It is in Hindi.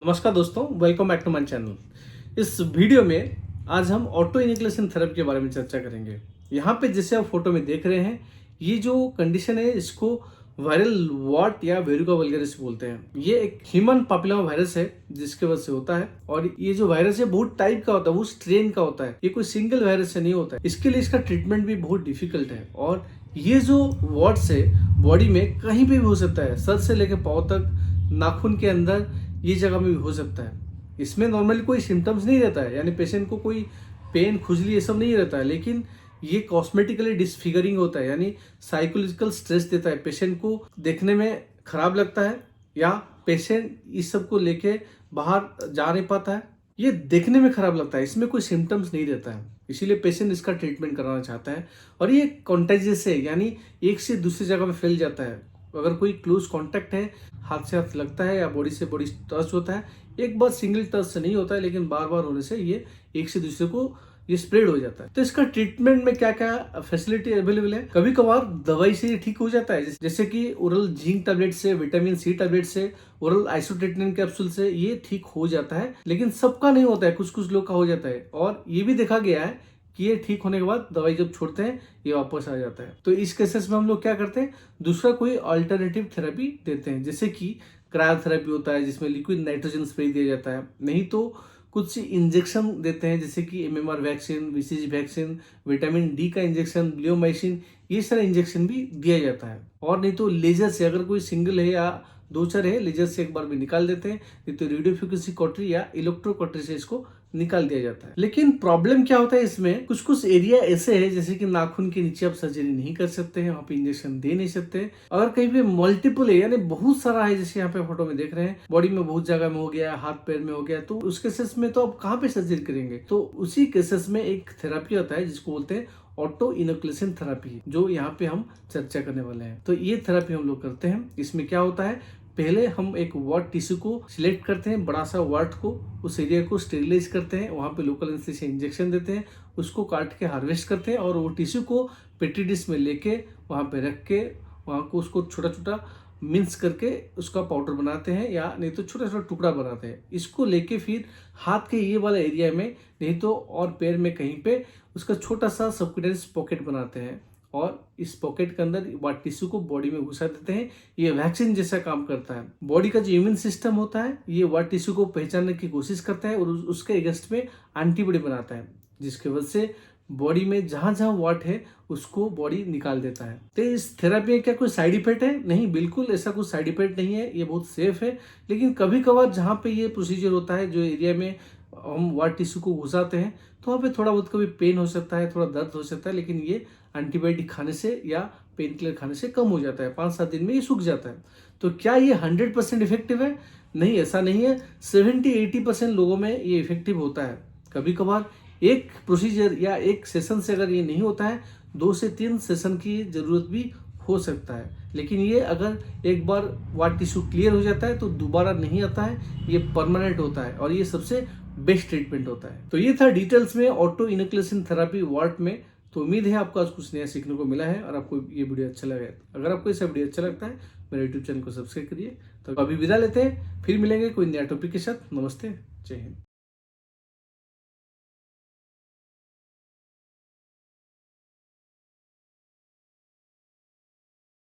नमस्कार दोस्तों, welcome back to my channel. इस वीडियो में आज हम ऑटो इन्क्लेशन थेरेपी के बारे में चर्चा करेंगे। यहाँ पे जैसे आप फोटो में देख रहे हैं, ये जो कंडीशन है इसको वायरल वॉट या वेरुका वल्गैरिस बोलते हैं। ये एक ह्यूमन पापिलोमा वायरस है जिसके वजह से होता है। और ये जो वायरस है बहुत टाइप का होता है, वो स्ट्रेन का होता है। ये कोई सिंगल वायरस से नहीं होता है। इसके लिए इसका ट्रीटमेंट भी बहुत डिफिकल्ट है। और ये जो वॉट्स है बॉडी में कहीं भी हो सकता है, सर से लेकर पाँव तक, नाखून के अंदर, ये जगह में भी हो सकता है। इसमें नॉर्मली कोई सिम्टम्स नहीं रहता है, यानी पेशेंट को कोई पेन, खुजली ये सब नहीं रहता है। लेकिन ये कॉस्मेटिकली डिसफिगरिंग होता है, यानी साइकोलॉजिकल स्ट्रेस देता है। पेशेंट को देखने में खराब लगता है या पेशेंट इस सब को लेके बाहर जा नहीं पाता है। ये देखने में खराब लगता है, इसमें कोई सिम्टम्स नहीं रहता है। इसीलिए पेशेंट इसका ट्रीटमेंट कराना चाहता है। और ये कॉन्टेजियस है, यानी एक से दूसरी जगह में फैल जाता है। अगर कोई क्लोज कांटेक्ट है, हाथ से हाथ लगता है या बॉडी से बॉडी टच होता है, एक बार सिंगल टच से नहीं होता है, लेकिन बार बार होने से ये एक से दूसरे को ये स्प्रेड हो जाता है। तो इसका ट्रीटमेंट में क्या क्या फैसिलिटी अवेलेबल है? कभी कभार दवाई से ये ठीक हो जाता है, जैसे कि ओरल जिंक टैबलेट से, विटामिन सी टैबलेट से, ओरल आइसोट्रेटिनिन कैप्सूल से ये ठीक हो जाता है। लेकिन सबका नहीं होता है, कुछ कुछ लोग का हो जाता है। और ये भी देखा गया है कि ये ठीक होने के बाद दवाई जब छोड़ते हैं ये वापस आ जाता है। तो इस केसेस में हम लोग क्या करते हैं, दूसरा कोई अल्टरनेटिव थेरेपी देते हैं, जैसे कि क्रायोथेरेपी होता है जिसमें लिक्विड नाइट्रोजन स्प्रे दिया जाता है। नहीं तो कुछ इंजेक्शन देते हैं, जैसे कि MMR vaccine, BCG vaccine, vitamin D का इंजेक्शन, ब्लियोमाइसिन, ये सारे इंजेक्शन भी दिया जाता है। और नहीं तो लेजर से, अगर कोई सिंगल है या दो चार है, लेजर से एक बार भी निकाल देते हैं। नहीं तो रेडियोफ्रिक्वेंसी कॉटरी या इलेक्ट्रो कॉटरी से इसको निकाल दिया जाता है। लेकिन प्रॉब्लम क्या होता है इसमें, कुछ कुछ एरिया ऐसे है जैसे कि नाखून के नीचे आप सर्जरी नहीं कर सकते हैं, वहां पे इंजेक्शन दे नहीं सकते। अगर कहीं पे मल्टीपल है, यानी बहुत सारा है, जैसे यहाँ पे फोटो में देख रहे हैं, बॉडी में बहुत जगह में हो गया, हाथ पैर में हो गया, तो उस केसेस में तो आप कहाँ पे सर्जरी करेंगे? तो उसी केसेस में एक थेरेपी होता है जिसको बोलते हैं ऑटो इनोक्लेशन थेरेपी, जो यहाँ पे हम चर्चा करने वाले हैं। तो ये थेरेपी हम लोग करते हैं। इसमें क्या होता है, पहले हम एक वार्ड टिश्यू को सिलेक्ट करते हैं, बड़ा सा वार्ड को, उस एरिया को स्टेरिलाइज करते हैं, वहाँ पे लोकल एनेस्थीसिया इंजेक्शन देते हैं, उसको काट के हार्वेस्ट करते हैं और वो टिश्यू को पेट्री डिश में लेके वहाँ पे रख के वहाँ को उसको छोटा छोटा मिन्स करके उसका पाउडर बनाते हैं, या नहीं तो छोटा छोटा टुकड़ा बनाते हैं। इसको लेके फिर हाथ के ये वाला एरिया में, नहीं तो और पैर में कहीं पे उसका छोटा सा सबक्यूटेनियस पॉकेट बनाते हैं और इस पॉकेट के अंदर वाट टिश्यू को बॉडी में घुसा देते हैं। ये वैक्सीन जैसा काम करता है। बॉडी का जो इम्यून सिस्टम होता है ये वाट टिश्यू को पहचानने की कोशिश करता है और उसके अगेंस्ट में एंटीबॉडी बनाता है, जिसकी वजह से बॉडी में जहां जहां वाट है उसको बॉडी निकाल देता है। तो इस थेरेपी में क्या कोई साइड इफेक्ट है? नहीं, बिल्कुल ऐसा कोई साइड इफेक्ट नहीं है, ये बहुत सेफ है। लेकिन कभी कभार जहाँ पे ये प्रोसीजर होता है, जो एरिया में हम वाट टिश्यू को घुसाते हैं, तो वहाँ पे थोड़ा बहुत कभी पेन हो सकता है, थोड़ा दर्द हो सकता है, लेकिन ये एंटीबायोटिक खाने से या पेन किलर खाने से कम हो जाता है। 5-7 दिन में ये सूख जाता है। तो क्या ये 100% इफेक्टिव है? नहीं, ऐसा नहीं है। 70-80% लोगों में ये इफेक्टिव होता है। कभी कभार एक प्रोसीजर या एक सेशन से अगर ये नहीं होता है, 2 से 3 सेशन की जरूरत भी हो सकता है। लेकिन ये अगर एक बार वाट टिश्यू क्लियर हो जाता है तो दोबारा नहीं आता है, ये परमानेंट होता है और ये सबसे बेस्ट ट्रीटमेंट होता है। तो ये था डिटेल्स में ऑटो इनोक्लेशन थेरेपी वार्ड में। तो उम्मीद है आपको आज कुछ नया सीखने को मिला है और आपको ये वीडियो अच्छा लगा है। अगर आपको ये वीडियो अच्छा लगता है, मेरे यूट्यूब चैनल को सब्सक्राइब करिए। तो अभी विदा लेते हैं, फिर मिलेंगे कोई नया टॉपिक के साथ। नमस्ते, जय हिंद।